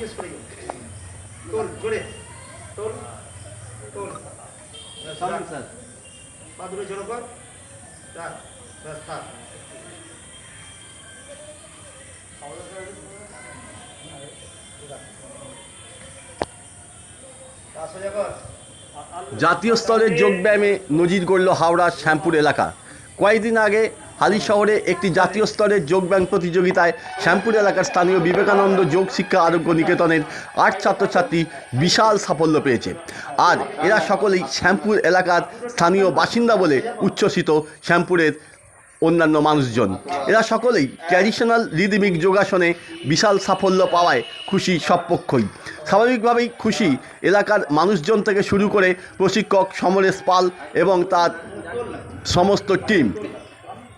জিজ্ঞেস করে তোল জোরে তোল তোল স্যার পা দুটো জোর কর স্যার ব্যাস থাক জাতীয় স্তরের যোগব্যায়ামে নজির গড়ল হাওড়ার শ্যামপুর এলাকা। কয়েকদিন আগে হালি শহরে একটি জাতীয় স্তরের যোগব্যায়াম প্রতিযোগিতায় শ্যামপুর এলাকার স্থানীয় বিবেকানন্দ যোগ শিক্ষা আরোগ্য নিকেতনের ৮ ছাত্রছাত্রী বিশাল সাফল্য পেয়েছে। আর এরা সকলেই শ্যামপুর এলাকার স্থানীয় বাসিন্দা বলে উচ্ছ্বসিত শ্যামপুরের অন্যান্য মানুষজন। এরা সকলেই ট্র্যাডিশনাল রিদমিক যোগাসনে বিশাল সাফল্য পাওয়ায় খুশি সব পক্ষই। স্বাভাবিকভাবেই খুশি এলাকার মানুষজন থেকে শুরু করে প্রশিক্ষক সমরেশ পাল এবং তার সমস্ত টিম।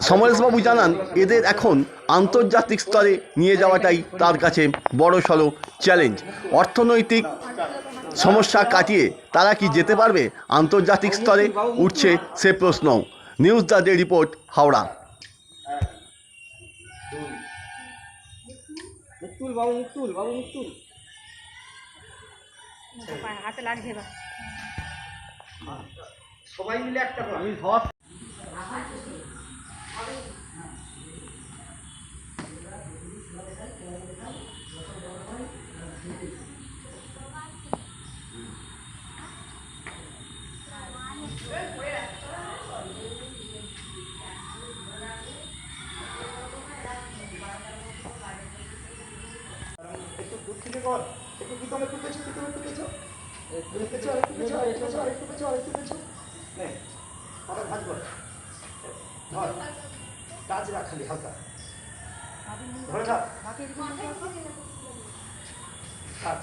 সমরেশবাবু জানান এদের এখন আন্তর্জাতিক স্তরে নিয়ে যাওয়াটাই তার কাছে বড়সড় চ্যালেঞ্জ। অর্থনৈতিক সমস্যা কাটিয়ে তারা কি যেতে পারবে আন্তর্জাতিক স্তরে, উঠছে সে প্রশ্ন। News the day report, Howrah. সবাই মিলে একটা একটু দূর থেকে কর, একটু পিছনে একটু পেছো, পিছনে একটু পেছো, একটু পেছো, আরেকটু পেছো, আরেকটু পেছো, আরেকটু পেছো, আরেকটু পেছো। নে, আবার ভাঁজ কর, ধর, কাজ রাখ খালি হালকা, ধরে থাক, কাজ,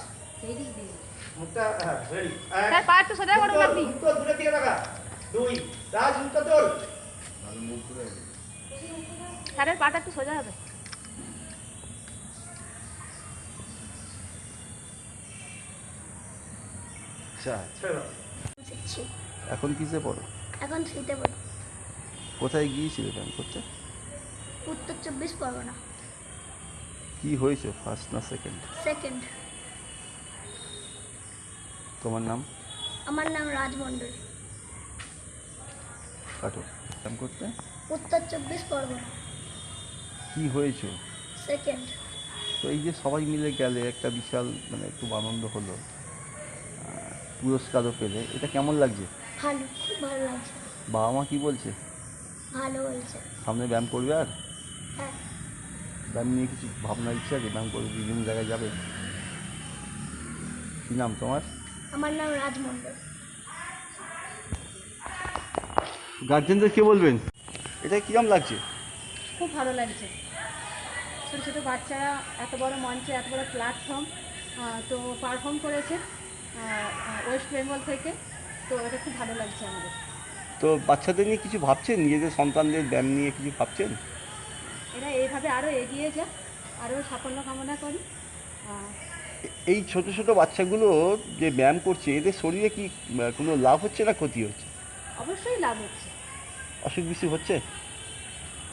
মুখটা হ্যাঁ রেডি। স্যার পা একটু সোজা করুন আপনি। তোল দূরে দিকে লাগা, 2 রাজ মুখটা তোল। স্যারের পাটা একটু সোজা হবে। এখন কিসে পড়ো? এখন শীতে পড়ি। কোথায় গিয়েছিলে ব্যায়াম করতে? উত্তর 24 পরগনা। কি হয়েছে, ফার্স্ট না সেকেন্ড? সেকেন্ড। তোমার নাম? আমার নাম রাজ মণ্ডল। কাটো ব্যায়াম করতে। উত্তর 24 পরগনা। কি হয়েছে? সেকেন্ড। তো এই যে সবাই মিলে গেলে একটা বিশাল মানে খুব আনন্দ হলো, পুরস্কারও পেলে, এটা কেমন লাগছে? ভালো, খুব ভালো লাগছে। বাবা মা কি বলছে? ভালো বলছে। সামনে ব্যায়াম করবে আর? হ্যাঁ। ব্যায়াম নিয়ে কিছু ভাবনা ইচ্ছা আছে? ব্যায়াম করবে, বিভিন্ন জায়গায় যাবে? কী নাম তোমার? আমার নাম রাজ মণ্ডল। গার্জেনদের কে বলবেন, এটা কিরম লাগছে? খুব ভালো লাগছে। ছোটো ছোটো বাচ্চারা এত বড় মঞ্চে, এত বড় প্ল্যাটফর্ম তো পারফর্ম করেছে ওয়েস্ট বেঙ্গল থেকে, তো এটা খুব ভালো লাগছে আমাদের। তো বাচ্চাদের নিয়ে কিছু ভাবছেন? নিজেদের সন্তানদের ব্যায়াম নিয়ে কিছু ভাবছেন? এরা এইভাবে আরও এগিয়ে যাক, আরও সাফল্য কামনা করি। এই ছোট ছোট বাচ্চাগুলো যে ব্যায়াম করছে, এদের শরীরে কি কোনো লাভ হচ্ছে না ক্ষতি হচ্ছে? অবশ্যই লাভ হচ্ছে। অসুখ বিসুখ হচ্ছে?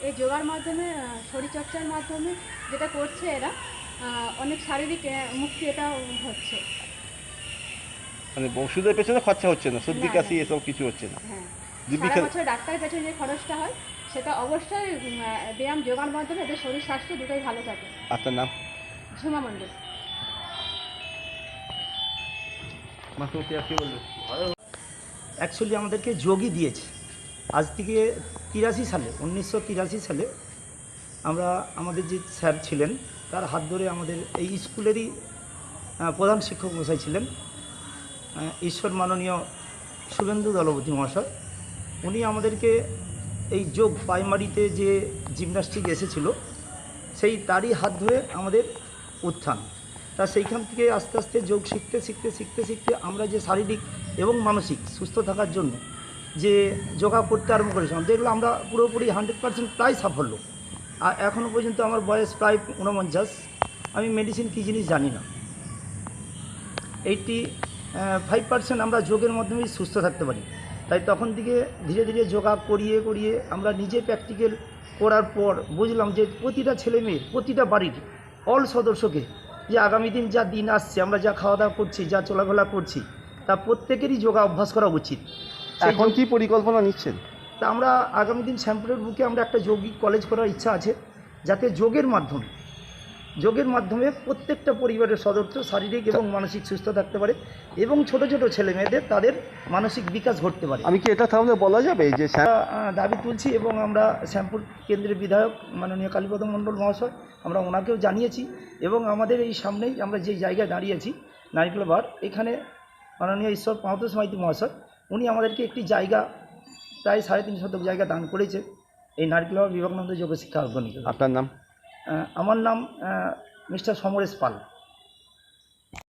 এই যোগার মাধ্যমে, শরীরচর্চার মাধ্যমে যেটা করছে এরা, অনেক শারীরিক মুক্তি এটা হচ্ছে। মানে ওষুধের পেছনে খরচা হচ্ছে না, সর্দি কাশি এসব কিছু হচ্ছে না? হ্যাঁ, দিব্যি সারা বছর ডাক্তারের পেছনে যে খরচটা হয় সেটা অবশ্যই ব্যায়াম যোগার মাধ্যমে এদের শরীর স্বাস্থ্য দুটোই ভালো থাকে। আপনার নাম? ঝুমা মণ্ডল। অ্যাকচুয়ালি আমাদেরকে যোগই দিয়েছে। আজ থেকে 1983 সালে আমরা, আমাদের যে স্যার ছিলেন তার হাত ধরে, আমাদের এই স্কুলেরই প্রধান শিক্ষক মশাই ছিলেন ঈশ্বর মাননীয় শুভেন্দু দলপতি মহাশয়। উনি আমাদেরকে এই যোগ প্রাইমারিতে যে জিমন্যাস্টিক এসেছিল সেই তারই হাত ধরে আমাদের উত্থান। তা সেইখান থেকে আস্তে আস্তে যোগ শিখতে শিখতে শিখতে শিখতে আমরা যে শারীরিক এবং মানসিক সুস্থ থাকার জন্য যে যোগা করতে আরম্ভ করেছিলাম, দেখলাম আমরা পুরোপুরি 100% প্রায় সাফল্য। আর এখনও পর্যন্ত আমার বয়স প্রায় 49, আমি মেডিসিন কী জিনিস জানি না। 85% আমরা যোগের মাধ্যমেই সুস্থ থাকতে পারি। তাই তখন থেকে ধীরে ধীরে যোগা করিয়ে করিয়ে আমরা নিজে প্র্যাকটিক্যাল করার পর বুঝলাম যে প্রতিটা ছেলে মেয়ে, প্রতিটা বাড়ির অল সদস্যকে যে আগামী দিন যা দিন আসছে, আমরা যা খাওয়া দাওয়া করছি, যা চলাফেরা করছি, তা প্রত্যেকেরই যোগা অভ্যাস করা উচিত। সেই এখন কি পরিকল্পনা নিচ্ছেন? তা আমরা আগামী দিন শ্যামপুরের বুকে আমরা একটা যৌগিক কলেজ করার ইচ্ছা আছে, যাতে যোগের মাধ্যমে প্রত্যেকটা পরিবারের সদস্য শারীরিক এবং মানসিক সুস্থ থাকতে পারে এবং ছোট ছোট ছেলে মেয়েদের তাদের মানসিক বিকাশ ঘটতে পারে। আমি কি এটা তাহলে বলা যাবে যে আমরা দাবি তুলছি এবং আমরা শ্যামপুর কেন্দ্রের বিধায়ক মাননীয় কালীপদ মণ্ডল মহাশয়, আমরা ওনাকেও জানিয়েছি এবং আমাদের এই সামনেই আমরা যে জায়গায় দাঁড়িয়েছি নারিকেল বার, এখানে মাননীয় ঈশ্বর পাঁতস মাইতি মহাশয় উনি আমাদেরকে একটি জায়গা প্রায় 3.5 শতক জায়গা দান করেছে এই নারিকেল বার বিবেকানন্দ যোগ শিক্ষা অর্গনিক। আপনার নাম? আমার নাম মিস্টার সমরেশ পাল।